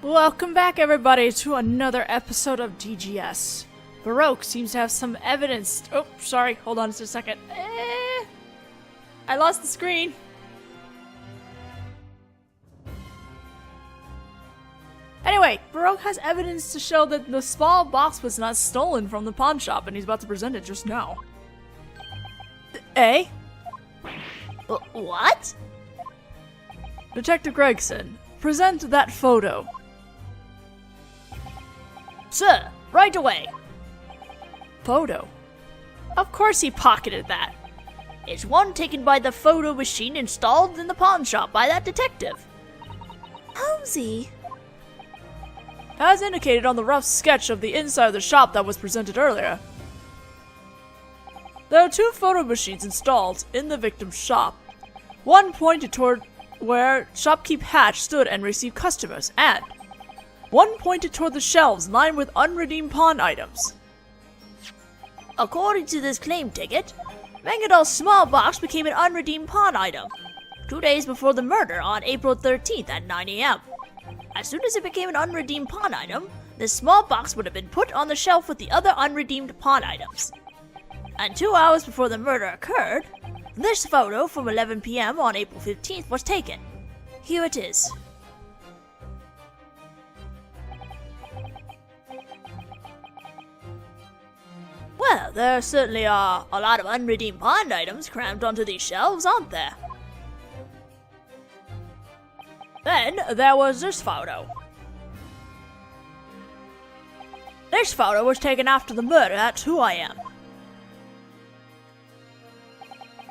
Welcome back, everybody, to another episode of DGS. Baroque seems to have some evidence. Oh, sorry, hold on just a second. I lost the screen. Anyway, Baroque has evidence to show that the small box was not stolen from the pawn shop, and he's about to present it just now. What? Detective Gregson, present that photo. Sir, right away. Photo? Of course he pocketed that. It's one taken by the photo machine installed in the pawn shop by that detective. Meowzy. As indicated on the rough sketch of the inside of the shop that was presented earlier, there are two photo machines installed in the victim's shop. One pointed toward where shopkeep Hatch stood and received customers, and one pointed toward the shelves lined with unredeemed pawn items. According to this claim ticket, Mangadol's small box became an unredeemed pawn item 2 days before the murder on April 13th at 9 a.m. As soon as it became an unredeemed pawn item, this small box would have been put on the shelf with the other unredeemed pawn items. And 2 hours before the murder occurred, this photo from 11 p.m. on April 15th was taken. Here it is. Well, there certainly are a lot of unredeemed pawn items crammed onto these shelves, aren't there? Then there was this photo. This photo was taken after the murder at 2 a.m.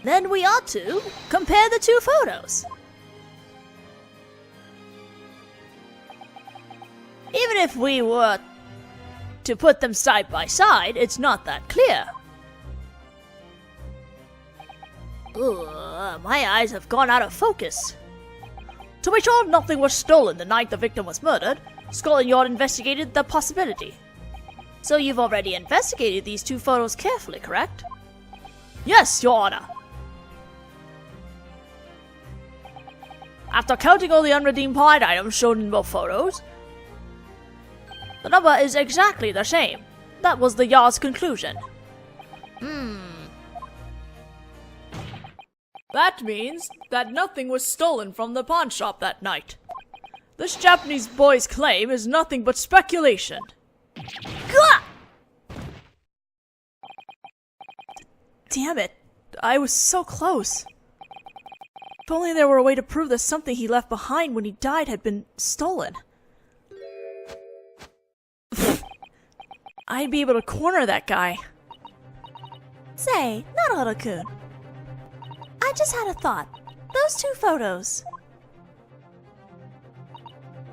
Then we ought to compare the two photos. Even if we were to put them side by side, it's not that clear. Ugh, my eyes have gone out of focus. To be sure nothing was stolen the night the victim was murdered, Scotland Yard investigated the possibility. So you've already investigated these two photos carefully, correct? Yes, Your Honor. After counting all the unredeemed pawn items shown in both photos, the number is exactly the same. That was the Yard's conclusion. That means that nothing was stolen from the pawn shop that night. This Japanese boy's claim is nothing but speculation. Gah! Damn it, I was so close. If only there were a way to prove that something he left behind when he died had been stolen. I'd be able to corner that guy. Say, Naruhodō-kun. I just had a thought. Those two photos.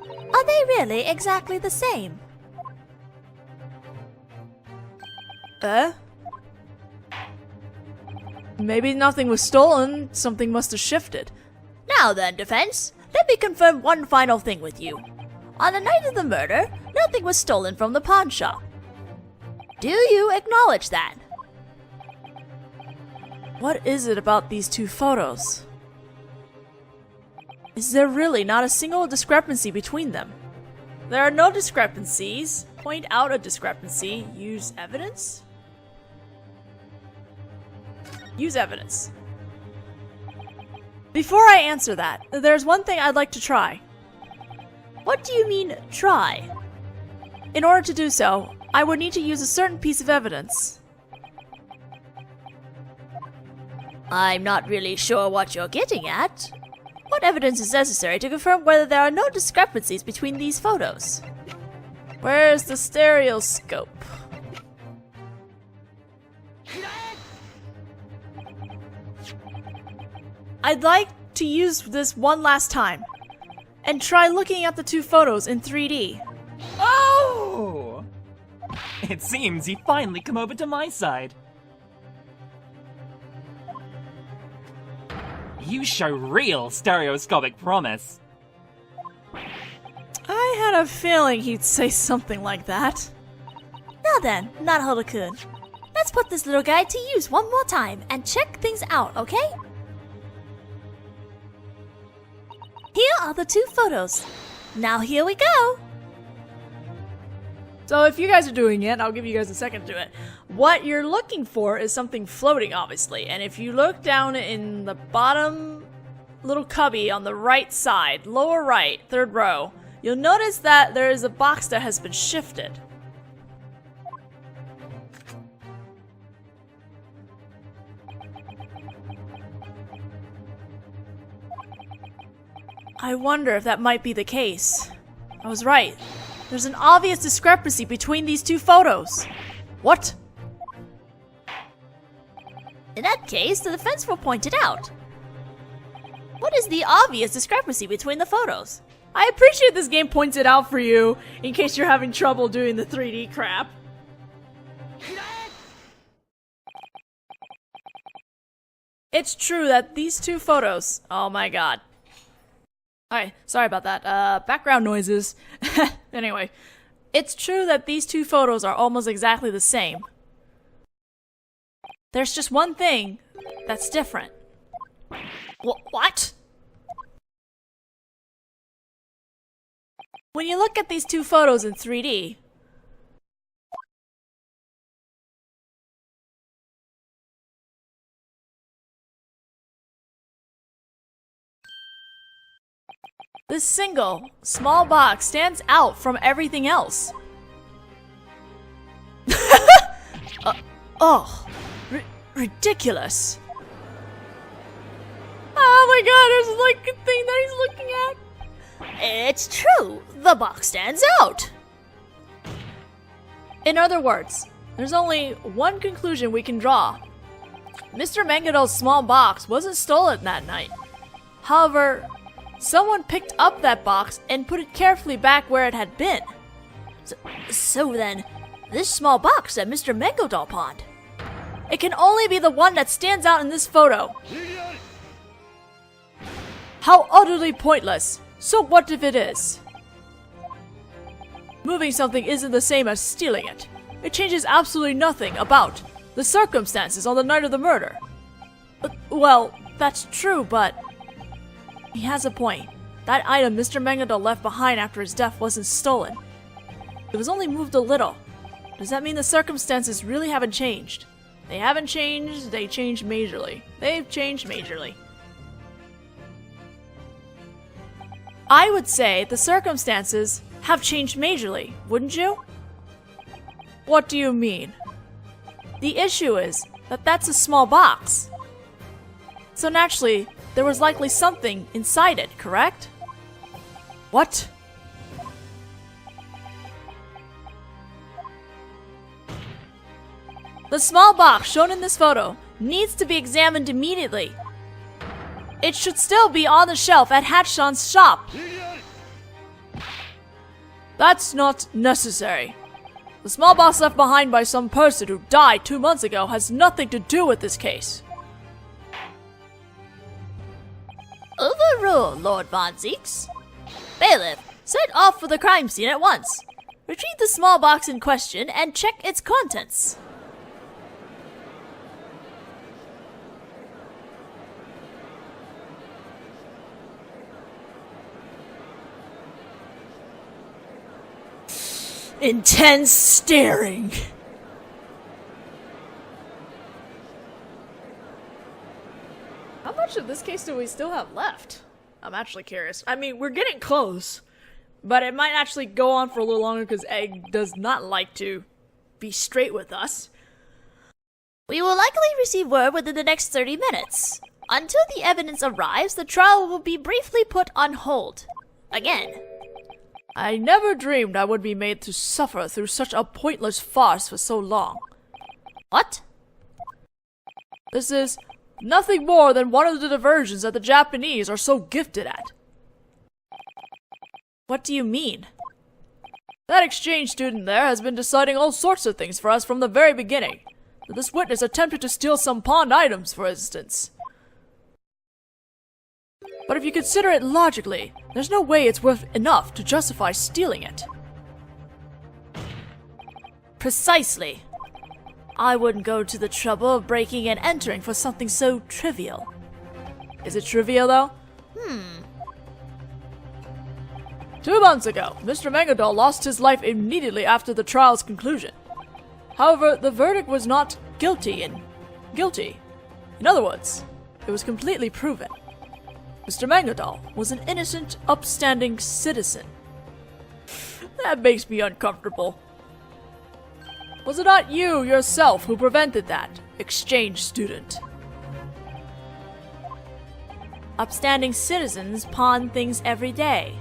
Are they really exactly the same? Maybe nothing was stolen, something must have shifted. Now then, defense, let me confirm one final thing with you. On the night of the murder, nothing was stolen from the pawn shop. Do you acknowledge that? What is it about these two photos? Is there really not a single discrepancy between them? There are no discrepancies. Point out a discrepancy. Use evidence? Use evidence. Before I answer that, there's one thing I'd like to try. What do you mean, try? In order to do so, I would need to use a certain piece of evidence. I'm not really sure what you're getting at. What evidence is necessary to confirm whether there are no discrepancies between these photos? Where's the stereoscope? I'd like to use this one last time and try looking at the two photos in 3D. Oh! It seems you finally come over to my side. You show real stereoscopic promise. I had a feeling he'd say something like that. Now then, Naruhodō-kun. Let's put this little guy to use one more time and check things out, okay? Here are the two photos. Now here we go. So if you guys are doing it, I'll give you guys a second to do it. What you're looking for is something floating, obviously. And if you look down in the bottom little cubby on the right side, lower right, third row, you'll notice that there is a box that has been shifted. I wonder if that might be the case. I was right. There's an obvious discrepancy between these two photos. What? In that case, the defense will point it out. What is the obvious discrepancy between the photos? I appreciate this game points it out for you, in case you're having trouble doing the 3D crap. It's true that these two photos... Oh my god. Alright, sorry about that. Background noises. Anyway, it's true that these two photos are almost exactly the same. There's just one thing that's different. What? When you look at these two photos in 3D, this single, small box stands out from everything else. Ridiculous. Oh my god, there's like a thing that he's looking at. It's true. The box stands out. In other words, there's only one conclusion we can draw. Mr. Mangado's small box wasn't stolen that night. However, someone picked up that box and put it carefully back where it had been. So then, this small box that Mr. Mangado pawned. It can only be the one that stands out in this photo. How utterly pointless. So what if it is? Moving something isn't the same as stealing it. It changes absolutely nothing about the circumstances on the night of the murder. Well, that's true, but... He has a point. That item Mr. Mangado left behind after his death wasn't stolen. It was only moved a little. Does that mean the circumstances really haven't changed? They haven't changed, they changed majorly. They've changed majorly. I would say the circumstances have changed majorly, wouldn't you? What do you mean? The issue is that that's a small box. So naturally, there was likely something inside it, correct? What? The small box shown in this photo needs to be examined immediately. It should still be on the shelf at Hatchan's shop. That's not necessary. The small box left behind by some person who died 2 months ago has nothing to do with this case. Overruled, Lord Von Zeeks. Bailiff, set off for the crime scene at once. Retrieve the small box in question and check its contents. Intense staring. How much of this case do we still have left? I'm actually curious. I mean, we're getting close, but it might actually go on for a little longer because Egg does not like to be straight with us. We will likely receive word within the next 30 minutes. Until the evidence arrives, the trial will be briefly put on hold. Again. I never dreamed I would be made to suffer through such a pointless farce for so long. What? This is nothing more than one of the diversions that the Japanese are so gifted at. What do you mean? That exchange student there has been deciding all sorts of things for us from the very beginning. This witness attempted to steal some pawned items, for instance. But if you consider it logically, there's no way it's worth enough to justify stealing it. Precisely. I wouldn't go to the trouble of breaking and entering for something so trivial. Is it trivial, though? 2 months ago, Mr. Mangadol lost his life immediately after the trial's conclusion. However, the verdict was not guilty. In other words, it was completely proven. Mr. Mangadol was an innocent, upstanding citizen. That makes me uncomfortable. Was it not you yourself who prevented that, exchange student? Upstanding citizens pawn things every day.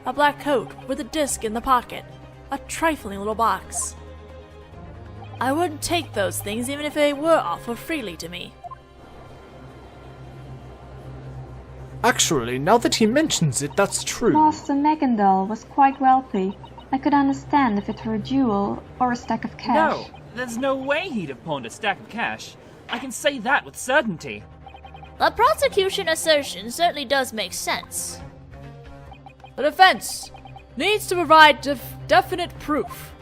A black coat with a disc in the pocket. A trifling little box. I wouldn't take those things even if they were offered freely to me. Actually, now that he mentions it, that's true. Master Megandal was quite wealthy. I could understand if it were a jewel or a stack of cash. No, there's no way he'd have pawned a stack of cash. I can say that with certainty. The prosecution assertion certainly does make sense. The defense needs to provide definite proof.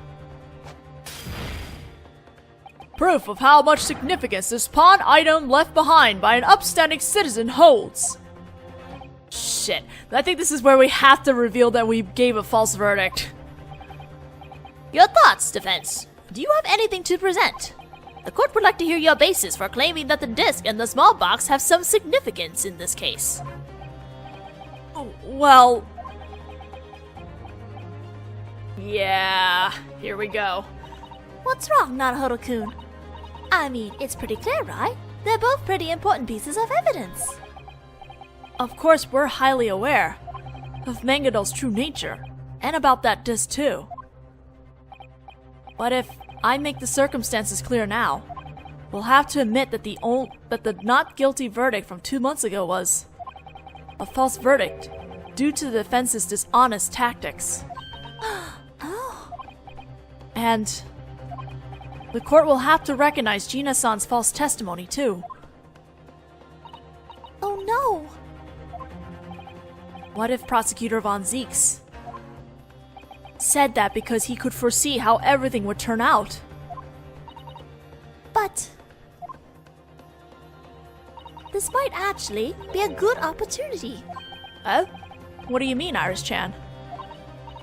Proof of how much significance this pawn item left behind by an upstanding citizen holds. Shit, I think this is where we have to reveal that we gave a false verdict. Your thoughts, defense. Do you have anything to present? The court would like to hear your basis for claiming that the disc and the small box have some significance in this case. Well... yeah, here we go. What's wrong, Naruhodō-kun? I mean, it's pretty clear, right? They're both pretty important pieces of evidence. Of course, we're highly aware of Mangadol's true nature, and about that disc too. But if I make the circumstances clear now, we'll have to admit that the not guilty verdict from 2 months ago was a false verdict due to the defense's dishonest tactics. And the court will have to recognize Gina-san's false testimony too. Oh no! What if Prosecutor Von Zieks said that because he could foresee how everything would turn out? But this might actually be a good opportunity. Oh? What do you mean, Iris-chan?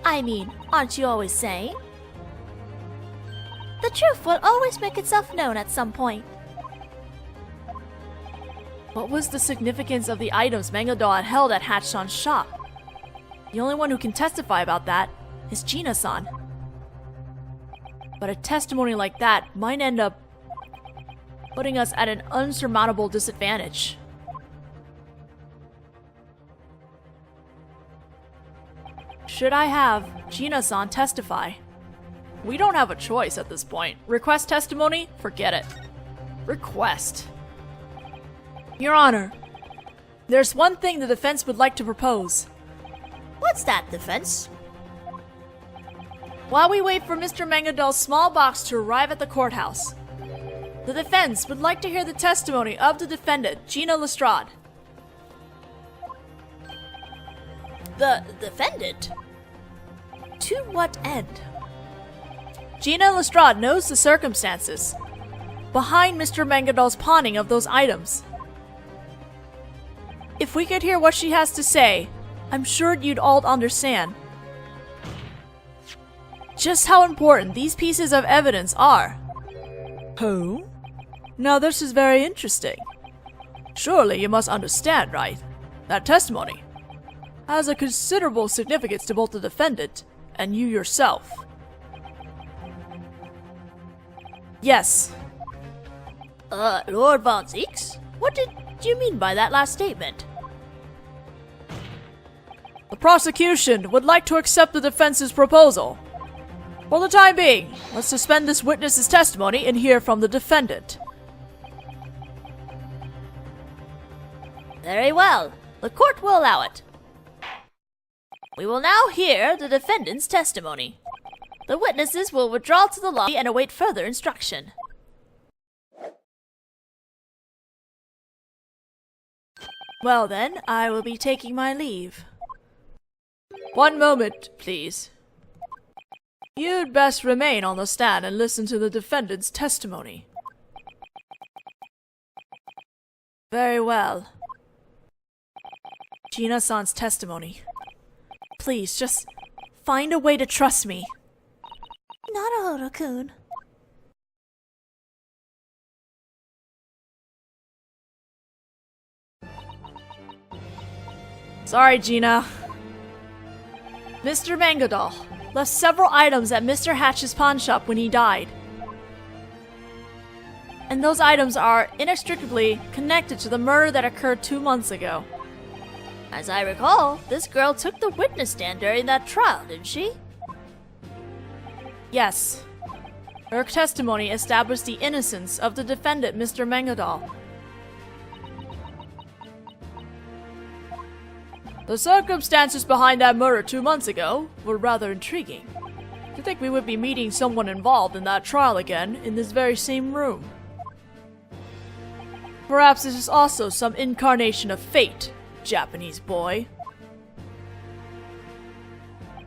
I mean, aren't you always saying? The truth will always make itself known at some point. What was the significance of the items Mangadol had held at Hatch-san's shop? The only one who can testify about that is Gina-san. But a testimony like that might end up putting us at an unsurmountable disadvantage. Should I have Gina-san testify? We don't have a choice at this point. Request testimony? Forget it. Request. Your Honor, there's one thing the defense would like to propose. What's that, defense? While we wait for Mr. Mangadol's small box to arrive at the courthouse, the defense would like to hear the testimony of the defendant, Gina Lestrade. The defendant? To what end? Gina Lestrade knows the circumstances behind Mr. Mangadol's pawning of those items. If we could hear what she has to say, I'm sure you'd all understand just how important these pieces of evidence are. Oh? Now this is very interesting. Surely you must understand, right? That testimony has a considerable significance to both the defendant and you yourself. Yes. Lord Von Zieks? What did you mean by that last statement? The prosecution would like to accept the defense's proposal. For the time being, let's suspend this witness's testimony and hear from the defendant. Very well. The court will allow it. We will now hear the defendant's testimony. The witnesses will withdraw to the lobby and await further instruction. Well then, I will be taking my leave. One moment, please. You'd best remain on the stand and listen to the defendant's testimony. Very well. Gina-san's testimony. Please, just find a way to trust me. Naruhodō-kun. Sorry, Gina. Mr. Mangodal left several items at Mr. Hatch's pawn shop when he died. And those items are inextricably connected to the murder that occurred 2 months ago. As I recall, this girl took the witness stand during that trial, didn't she? Yes. Her testimony established the innocence of the defendant, Mr. Mangodal. The circumstances behind that murder 2 months ago were rather intriguing. To think we would be meeting someone involved in that trial again in this very same room. Perhaps this is also some incarnation of fate, Japanese boy.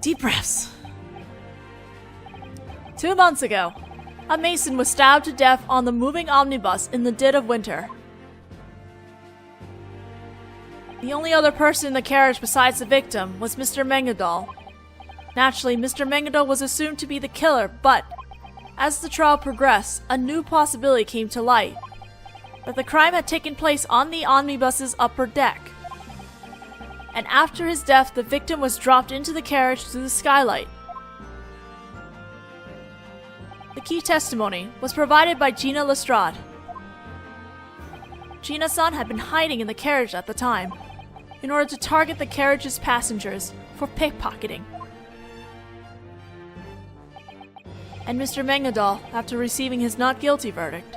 Deep breaths. 2 months ago, a mason was stabbed to death on the moving omnibus in the dead of winter. The only other person in the carriage besides the victim was Mr. Mangodal. Naturally, Mr. Mangodal was assumed to be the killer, but as the trial progressed, a new possibility came to light. That the crime had taken place on the omnibus's upper deck. And after his death, the victim was dropped into the carriage through the skylight. The key testimony was provided by Gina Lestrade. Gina-san had been hiding in the carriage at the time, in order to target the carriage's passengers for pickpocketing. And Mr. Mangodal, after receiving his not guilty verdict,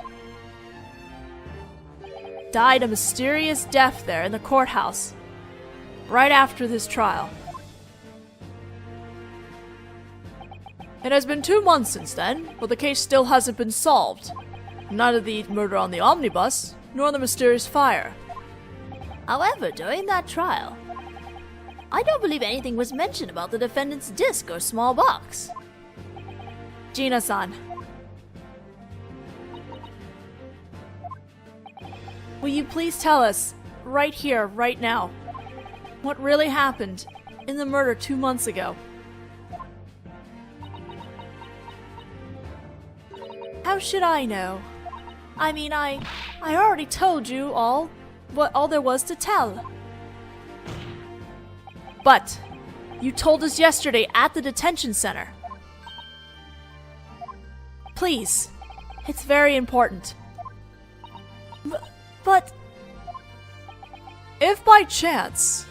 died a mysterious death there in the courthouse, right after this trial. It has been 2 months since then, but the case still hasn't been solved. Neither the murder on the omnibus, nor the mysterious fire. However, during that trial, I don't believe anything was mentioned about the defendant's disc or small box. Gina-san. Will you please tell us, right here, right now, what really happened in the murder 2 months ago? How should I know? I mean, I already told you all there was to tell. But you told us yesterday at the detention center. Please, it's very important. But if by chance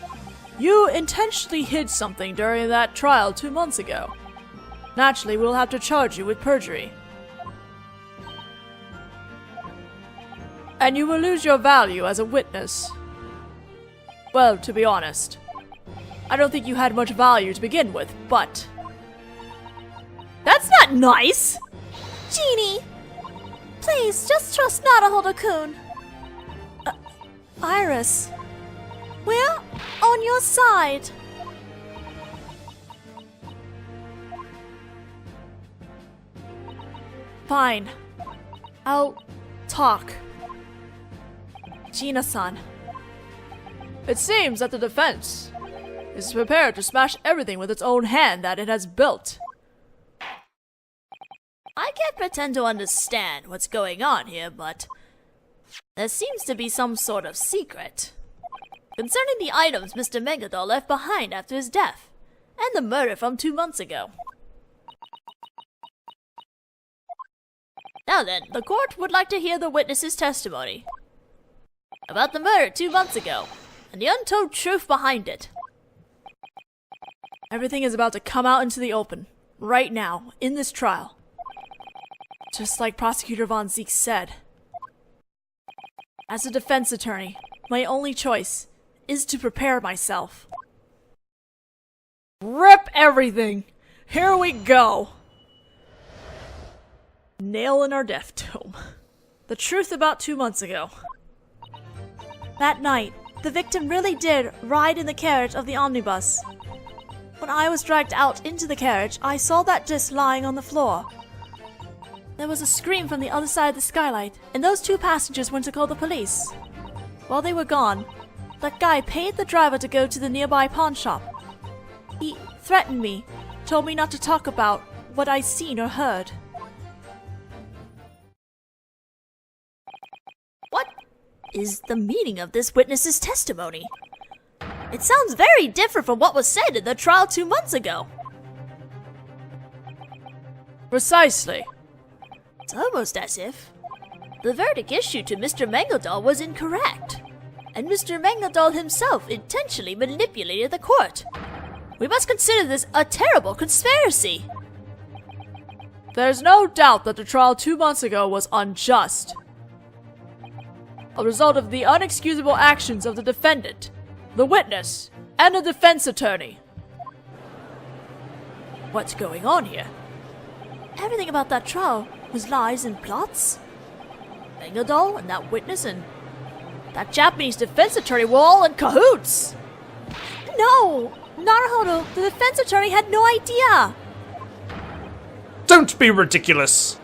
you intentionally hid something during that trial 2 months ago, naturally we'll have to charge you with perjury. And you will lose your value as a witness. Well, to be honest, I don't think you had much value to begin with, but... That's not nice! Genie! Please, just trust Naruhodō-kun. Iris, We're on your side. fine. I'll talk. Gina-san. It seems that the defense is prepared to smash everything with its own hand that it has built. I can't pretend to understand what's going on here, but there seems to be some sort of secret concerning the items Mr. Mangodal left behind after his death, and the murder from 2 months ago. Now then, the court would like to hear the witness's testimony about the murder 2 months ago, and the untold truth behind it. Everything is about to come out into the open, right now, in this trial. Just like Prosecutor Von Zeke said. As a defense attorney, my only choice is to prepare myself. Rip everything! Here we go! Nail in our death tomb. The truth about 2 months ago. That night, the victim really did ride in the carriage of the omnibus. When I was dragged out into the carriage, I saw that disc lying on the floor. There was a scream from the other side of the skylight, and those 2 passengers went to call the police. While they were gone, that guy paid the driver to go to the nearby pawn shop. threatened me, told me not to talk about what I'd seen or heard. What is the meaning of this witness's testimony? It sounds very different from what was said in the trial 2 months ago. Precisely. It's almost as if the verdict issued to Mr. Mangeldal was incorrect, and Mr. Mangeldal himself intentionally manipulated the court. We must consider this a terrible conspiracy. There's no doubt that the trial 2 months ago was unjust. A result of the unexcusable actions of the defendant, the witness, and the defense attorney. What's going on here? Everything about that trial was lies and plots? Mangeldal and that witness and that Japanese defense attorney were all in cahoots. No! Naruhodō, the defense attorney, had no idea! Don't be ridiculous!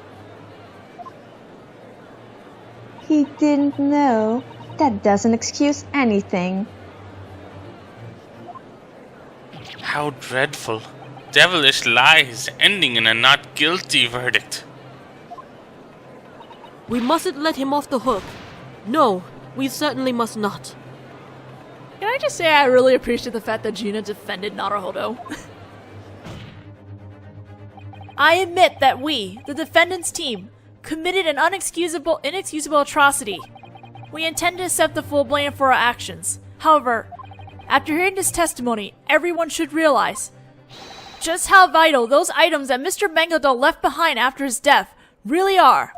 He didn't know. That doesn't excuse anything. How dreadful. Devilish lies ending in a not guilty verdict. We mustn't let him off the hook. No, we certainly must not. Can I just say I really appreciate the fact that Gina defended Naruhodō? I admit that we, the defendant's team, committed an inexcusable atrocity. We intend to accept the full blame for our actions. However, after hearing this testimony, everyone should realize just how vital those items that Mr. Mangeldal left behind after his death really are.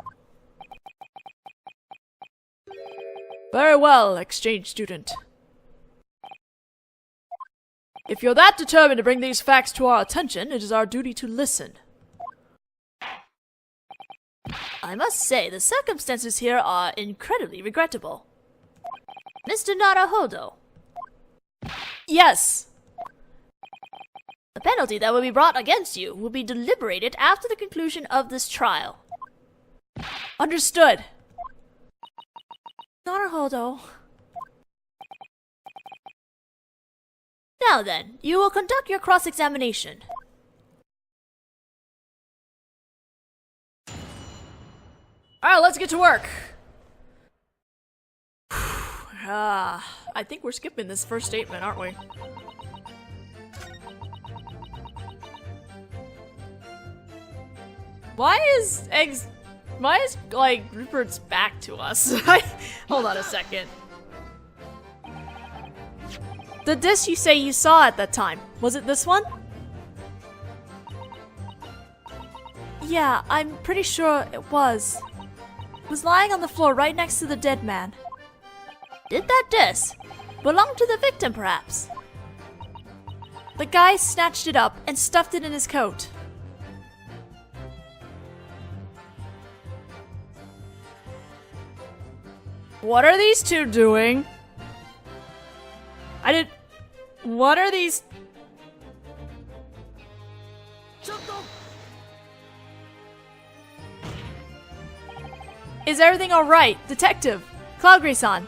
Very well, exchange student. If you're that determined to bring these facts to our attention, it is our duty to listen. I must say, the circumstances here are incredibly regrettable. Mr. Naruhodō. Yes! The penalty that will be brought against you will be deliberated after the conclusion of this trial. Understood. Naruhodō. Now then, you will conduct your cross-examination. Alright, let's get to work. I think we're skipping this first statement, aren't we? Why is like Rupert's back to us? Hold on a second. The disc you say you saw at that time, was it this one? Yeah, I'm pretty sure it was. It was lying on the floor right next to the dead man. Did that disc belong to the victim, perhaps? The guy snatched it up and stuffed it in his coat. What are these two doing? What are these? Is everything alright, Detective? Cloudgray-san.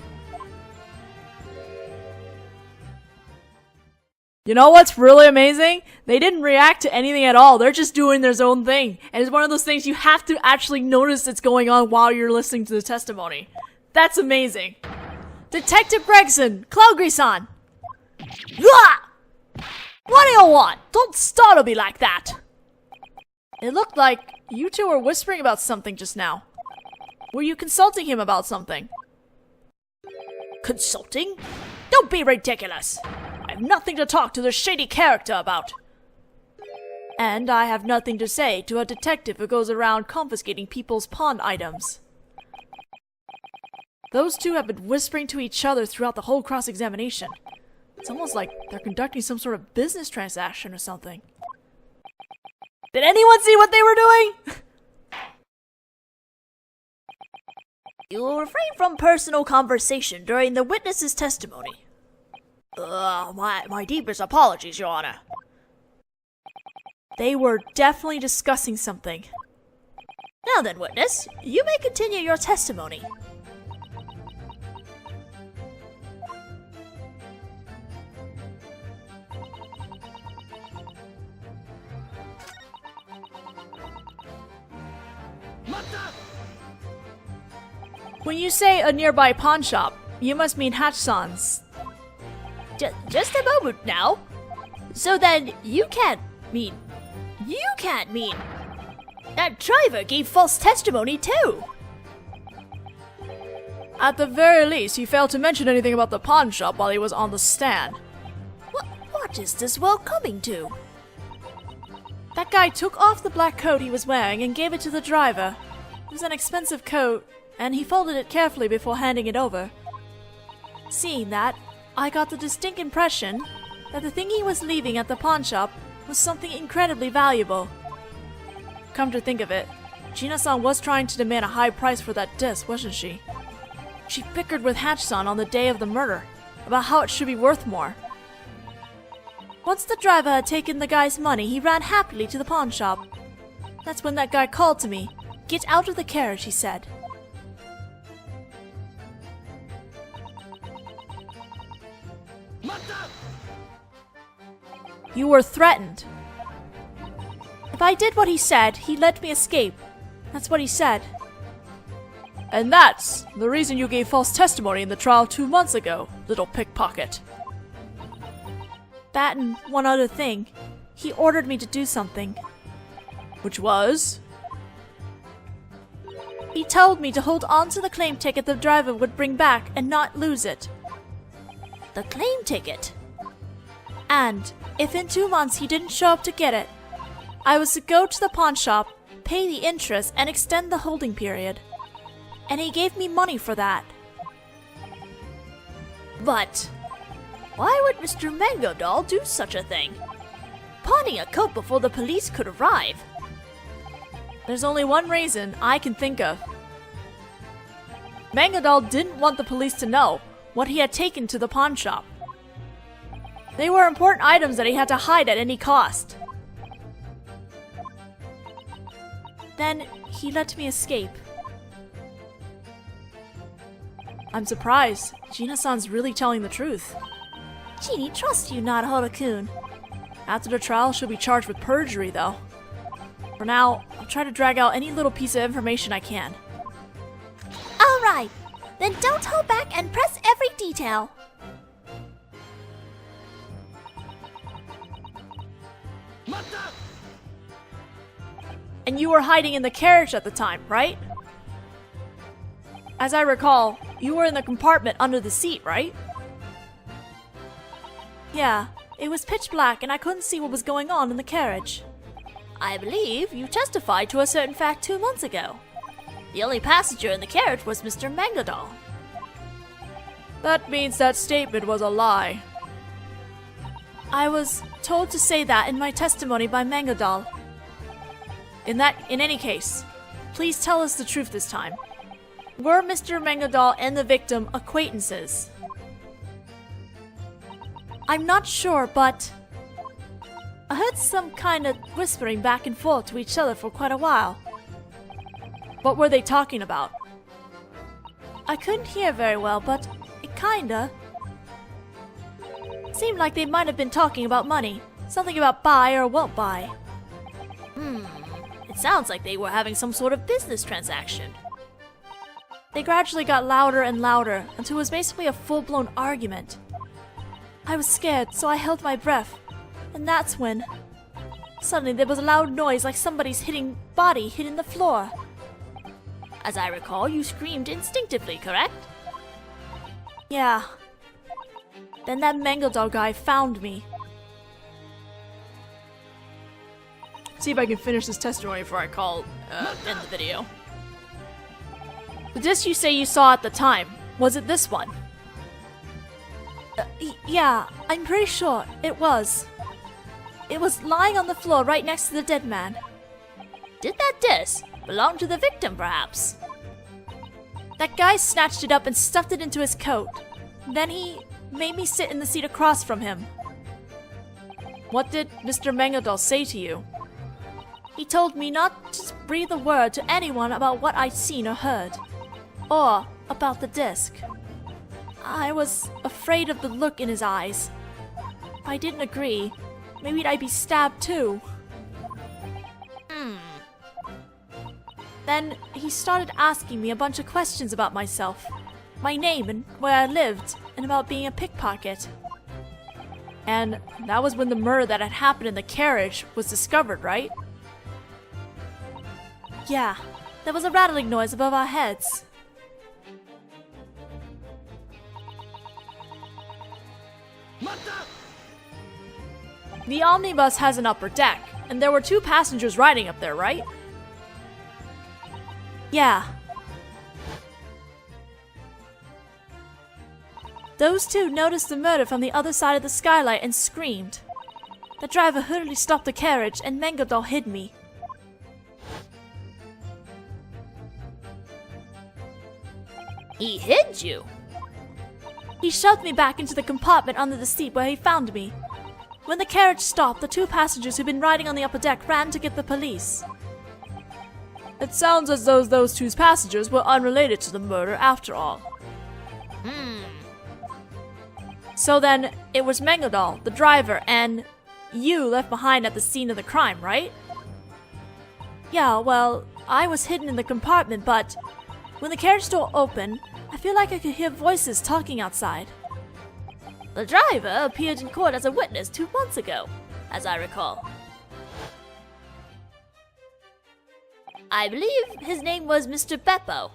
You know what's really amazing? They didn't react to anything at all. They're just doing their own thing. And it's one of those things you have to actually notice it's going on while you're listening to the testimony. That's amazing. Detective Gregson! Cloudgray-san! What do you want? Don't startle me like that! It looked like you two were whispering about something just now. Were you consulting him about something? Consulting? Don't be ridiculous! I have nothing to talk to this shady character about. And I have nothing to say to a detective who goes around confiscating people's pawn items. Those two have been whispering to each other throughout the whole cross-examination. It's almost like they're conducting some sort of business transaction or something. Did anyone see what they were doing? You will refrain from personal conversation during the witness's testimony. My deepest apologies, Your Honor. They were definitely discussing something. Now then, witness, you may continue your testimony. When you say a nearby pawn shop, you must mean Hatch-san's. Just a moment now. So then you can't mean that driver gave false testimony too. At the very least, he failed to mention anything about the pawn shop while he was on the stand. What is this world coming to? That guy took off the black coat he was wearing and gave it to the driver. It was an expensive coat, and he folded it carefully before handing it over. Seeing that, I got the distinct impression that the thing he was leaving at the pawn shop was something incredibly valuable. Come to think of it, Gina-san was trying to demand a high price for that disc, wasn't she? She bickered with Hatch-san on the day of the murder about how it should be worth more. Once the driver had taken the guy's money, he ran happily to the pawn shop. That's when that guy called to me. "Get out of the carriage," he said. You were threatened. If I did what he said, he'd let me escape. That's what he said. And that's the reason you gave false testimony in the trial 2 months ago, little pickpocket. That and one other thing. He ordered me to do something. Which was? He told me to hold on to the claim ticket the driver would bring back and not lose it. The claim ticket? And if in 2 months he didn't show up to get it, I was to go to the pawn shop, pay the interest, and extend the holding period. And he gave me money for that. But why would Mr. Mango Doll do such a thing? Pawning a coat before the police could arrive. There's only one reason I can think of. Mango Doll didn't want the police to know what he had taken to the pawn shop. They were important items that he had to hide at any cost. Then he let me escape. I'm surprised. Gina-san's really telling the truth. Genie trusts you, Naruhodō-kun. After the trial, she'll be charged with perjury, though. For now, I'll try to drag out any little piece of information I can. Alright, then don't hold back and press every detail. And you were hiding in the carriage at the time, right? As I recall, you were in the compartment under the seat, right? Yeah, it was pitch black and I couldn't see what was going on in the carriage. I believe you testified to a certain fact 2 months ago. The only passenger in the carriage was Mr. Mango Doll. That means that statement was a lie. I was told to say that in my testimony by Mango Doll. In any case, please tell us the truth this time. Were Mr. Mango Doll and the victim acquaintances? I'm not sure, but I heard some kind of whispering back and forth to each other for quite a while. What were they talking about? I couldn't hear very well, but it kinda seemed like they might have been talking about money. Something about buy or won't buy. It sounds like they were having some sort of business transaction. They gradually got louder and louder until it was basically a full-blown argument. I was scared, so I held my breath. And that's when suddenly there was a loud noise like somebody's body hitting the floor. As I recall, you screamed instinctively, correct? Yeah. Then that Mango Doll guy found me. See if I can finish this testimony before I end the video. The disc you say you saw at the time, was it this one? Yeah, I'm pretty sure it was. It was lying on the floor right next to the dead man. Did that disc belong to the victim, perhaps? That guy snatched it up and stuffed it into his coat. Then he made me sit in the seat across from him. What did Mr. Mango Doll say to you? He told me not to breathe a word to anyone about what I'd seen or heard. Or about the disc. I was afraid of the look in his eyes. If I didn't agree, maybe I'd be stabbed too. Then he started asking me a bunch of questions about myself, my name and where I lived, and about being a pickpocket. And that was when the murder that had happened in the carriage was discovered, right? Yeah, there was a rattling noise above our heads. The omnibus has an upper deck, and there were 2 passengers riding up there, right? Yeah. Those 2 noticed the murder from the other side of the skylight and screamed. The driver hurriedly stopped the carriage, and Meowzy hid me. He hid you? He shoved me back into the compartment under the seat where he found me. When the carriage stopped, the 2 passengers who'd been riding on the upper deck ran to get the police. It sounds as though those 2 passengers were unrelated to the murder after all. So then, it was Meowzy, the driver, and you left behind at the scene of the crime, right? Yeah, well, I was hidden in the compartment, but when the carriage door opened, I feel like I could hear voices talking outside. The driver appeared in court as a witness 2 months ago, as I recall. I believe his name was Mr. Beppo.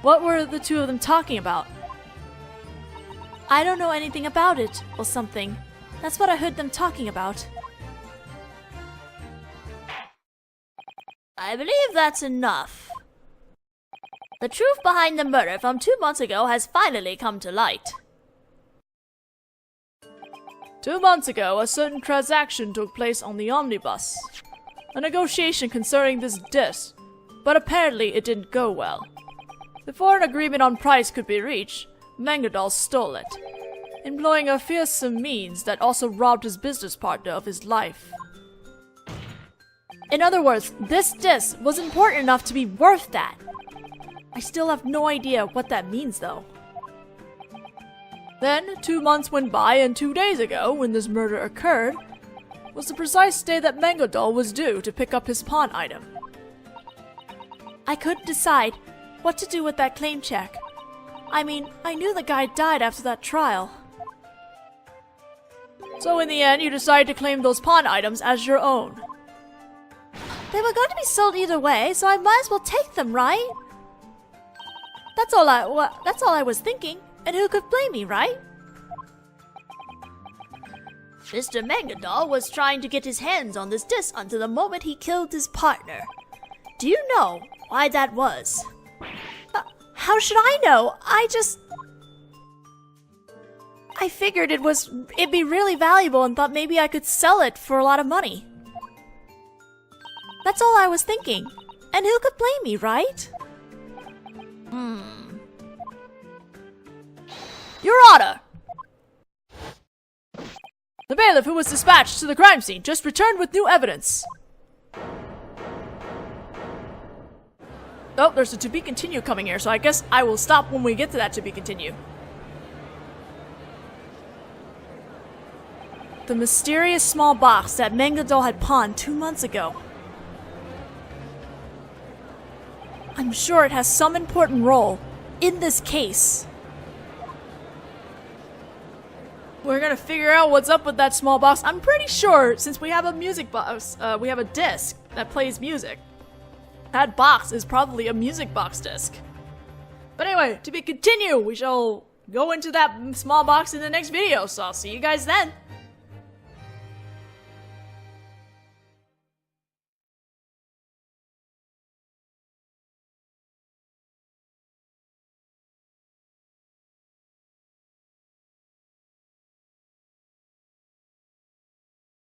What were the 2 of them talking about? I don't know anything about it, or something. That's what I heard them talking about. I believe that's enough. The truth behind the murder from 2 months ago has finally come to light. 2 months ago, a certain transaction took place on the omnibus. A negotiation concerning this disc, but apparently it didn't go well. Before an agreement on price could be reached, Meowzy stole it, employing a fearsome means that also robbed his business partner of his life. In other words, this disc was important enough to be worth that. I still have no idea what that means, though. Then, 2 months went by, and 2 days ago, when this murder occurred, was the precise day that Meowzy was due to pick up his pawn item. I couldn't decide what to do with that claim check. I mean, I knew the guy died after that trial. So in the end, you decided to claim those pawn items as your own. They were going to be sold either way, so I might as well take them, right? That's all I was thinking. And who could blame me, right? Mr. Meowzy was trying to get his hands on this disc until the moment he killed his partner. Do you know why that was? How should I know? I figured it'd be really valuable and thought maybe I could sell it for a lot of money. That's all I was thinking. And who could blame me, right? Your Honor! The bailiff who was dispatched to the crime scene just returned with new evidence. Oh, there's a to be continued coming here, so I guess I will stop when we get to that to be continued. The mysterious small box that Meowzy had pawned 2 months ago. I'm sure it has some important role in this case. We're gonna figure out what's up with that small box. I'm pretty sure, since we have a music box, we have a disc that plays music. That box is probably a music box disc. But anyway, to be continued, we shall go into that small box in the next video, so I'll see you guys then.